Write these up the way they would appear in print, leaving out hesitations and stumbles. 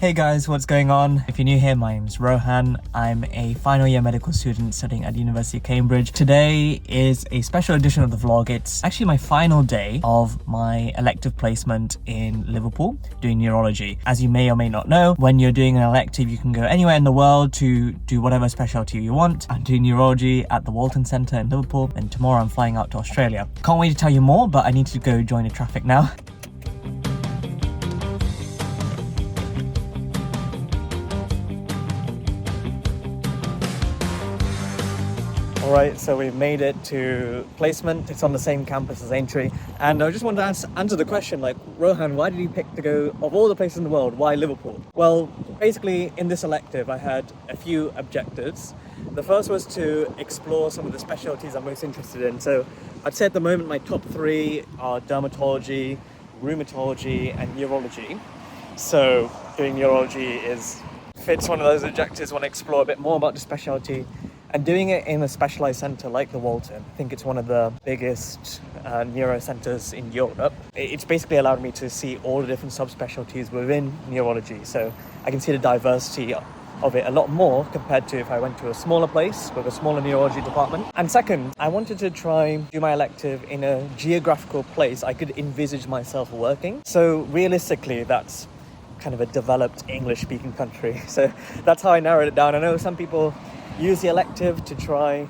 Hey guys, what's going on? If you're new here, my name is Rohan. I'm a final year medical student studying at the University of Cambridge. Today is a special edition of the vlog. It's actually my final day of my elective placement in Liverpool doing neurology. As you may or may not know, when you're doing an elective, you can go anywhere in the world to do whatever specialty you want. I'm doing neurology at the Walton Centre in Liverpool, and tomorrow I'm flying out to Australia. Can't wait to tell you more, but I need to go join the traffic now. Alright, so we've made it to placement. It's on the same campus as Aintree. And I just wanted to answer the question, like, Rohan, why did you pick to go, of all the places in the world, why Liverpool? Well, basically in this elective, I had a few objectives. The first was to explore some of the specialties I'm most interested in. So I'd say at the moment, my top three are dermatology, rheumatology, and neurology. So doing neurology fits one of those objectives. I want to explore a bit more about the specialty. And doing it in a specialised centre like the Walton, I think it's one of the biggest neurocentres in Europe. It's basically allowed me to see all the different subspecialties within neurology. So I can see the diversity of it a lot more compared to if I went to a smaller place with a smaller neurology department. And second, I wanted to try do my elective in a geographical place I could envisage myself working. So realistically, that's kind of a developed English-speaking country. So that's how I narrowed it down. I know some people use the elective to try,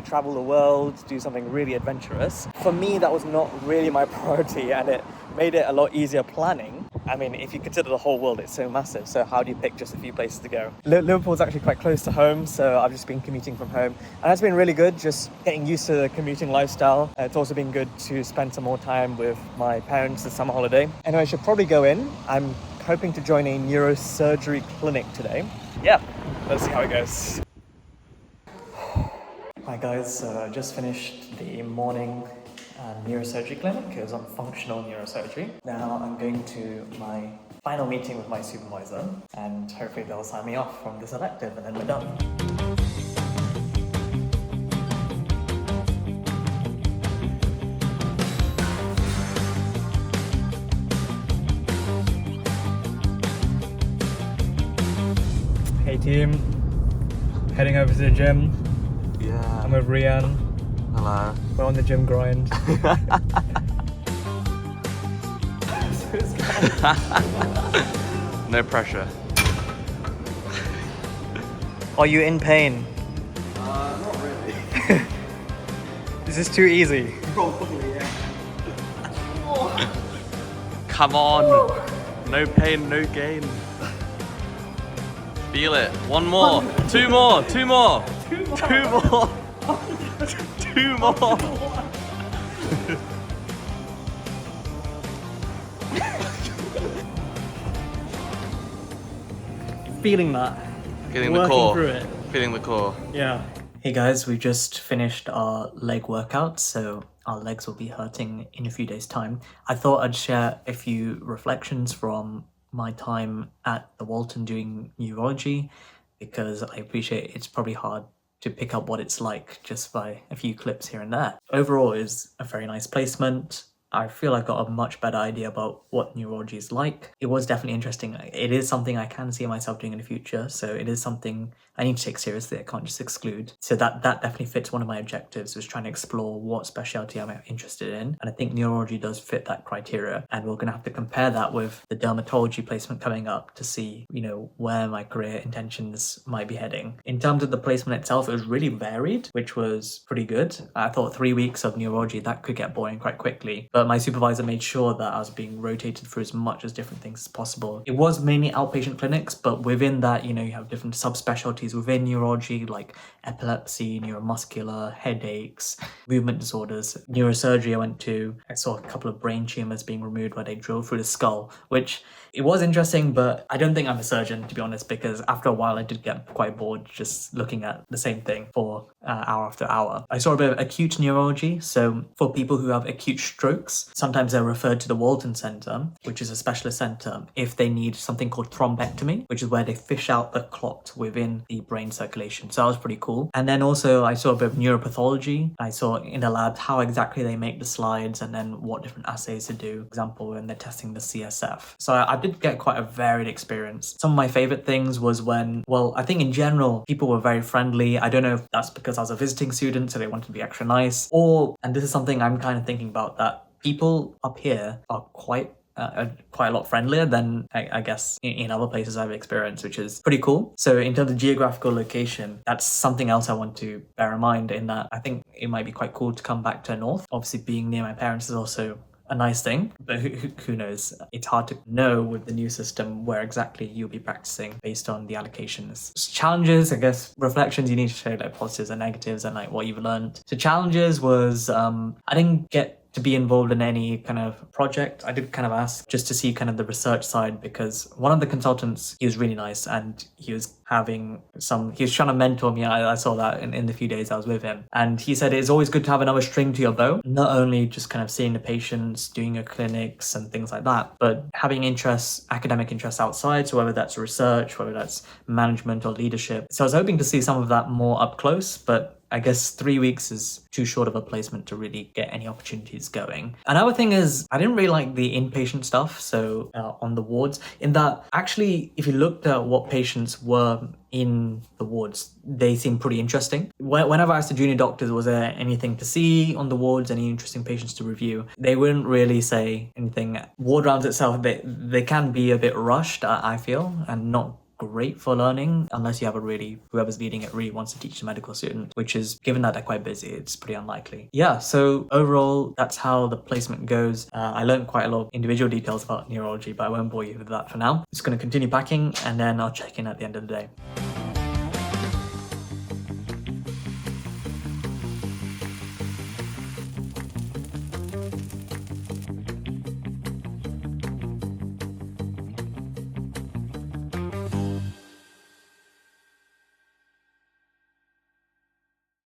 travel the world, do something really adventurous. For me, that was not really my priority, and it made it a lot easier planning. I mean, if you consider the whole world, it's so massive, so how do you pick just a few places to go? Liverpool's actually quite close to home, so I've just been commuting from home, and that's been really good, just getting used to the commuting lifestyle. It's also been good to spend some more time with my parents this summer holiday. Anyway, I should probably go in. I'm hoping to join a neurosurgery clinic today. Yeah, let's see how it goes. Hi guys, I just finished the morning neurosurgery clinic. It was on functional neurosurgery. Now I'm going to my final meeting with my supervisor, and hopefully they'll sign me off from this elective and then we're done. Hey team, heading over to the gym. Yeah. I'm with Rian. Hello. We're on the gym grind. No pressure. Are you in pain? Not really. Is this too easy? Probably, yeah. Come on. No pain, no gain. Feel it. One more. Two more. Two more. Two more. Two more. Feeling that. Feeling the Working core. through it. Feeling the core. Yeah. Hey guys, we just finished our leg workout, so our legs will be hurting in a few days' time. I thought I'd share a few reflections from my time at the Walton doing neurology, because I appreciate it's probably hard to pick up what it's like just by a few clips here and there. Overall, it was a very nice placement. I feel I got a much better idea about what neurology is like. It was definitely interesting. It is something I can see myself doing in the future, so it is something I need to take seriously. I can't just exclude. So that definitely fits one of my objectives, was trying to explore what specialty I'm interested in. And I think neurology does fit that criteria. And we're gonna have to compare that with the dermatology placement coming up to see, where my career intentions might be heading. In terms of the placement itself, it was really varied, which was pretty good. I thought 3 weeks of neurology, that could get boring quite quickly. But my supervisor made sure that I was being rotated through as much as different things as possible. It was mainly outpatient clinics, but within that, you have different subspecialties within neurology, like epilepsy, neuromuscular, headaches, movement disorders. Neurosurgery I went to, I saw a couple of brain tumors being removed where they drilled through the skull, which it was interesting, but I don't think I'm a surgeon, to be honest, because after a while I did get quite bored just looking at the same thing for hour after hour. I saw a bit of acute neurology, so for people who have acute strokes, books. Sometimes they're referred to the Walton Centre, which is a specialist centre, if they need something called thrombectomy, which is where they fish out the clot within the brain circulation. So that was pretty cool. And then also I saw a bit of neuropathology. I saw in the lab how exactly they make the slides and then what different assays to do. For example, when they're testing the CSF. So I did get quite a varied experience. Some of my favorite things was when, well, I think in general, people were very friendly. I don't know if that's because I was a visiting student, so they wanted to be extra nice, or, and this is something I'm kind of thinking about, that people up here are quite a lot friendlier than I guess in other places I've experienced, which is pretty cool. So in terms of geographical location, that's something else I want to bear in mind, in that I think it might be quite cool to come back to North. Obviously being near my parents is also a nice thing, but who knows? It's hard to know with the new system where exactly you'll be practicing based on the allocations. Challenges, I guess, reflections, you need to show like positives and negatives and like what you've learned. So challenges was, I didn't get to be involved in any kind of project. I did kind of ask just to see kind of the research side, because one of the consultants, he was really nice and he was trying to mentor me. I saw that in the few days I was with him. And he said it's always good to have another string to your bow, not only just kind of seeing the patients, doing your clinics and things like that, but having interests, academic interests outside. So whether that's research, whether that's management or leadership. So I was hoping to see some of that more up close, but I guess 3 weeks is too short of a placement to really get any opportunities going. Another thing is, I didn't really like the inpatient stuff, so on the wards, in that actually, if you looked at what patients were in the wards, they seemed pretty interesting. Whenever I asked the junior doctors, was there anything to see on the wards, any interesting patients to review, they wouldn't really say anything. Ward rounds itself, they can be a bit rushed, I feel, and not great for learning unless you have whoever's leading it really wants to teach the medical student, which is, given that they're quite busy, it's pretty unlikely. Yeah, so overall, that's how the placement goes. I learned quite a lot of individual details about neurology, but I won't bore you with that for now. Just going to continue packing and then I'll check in at the end of the day.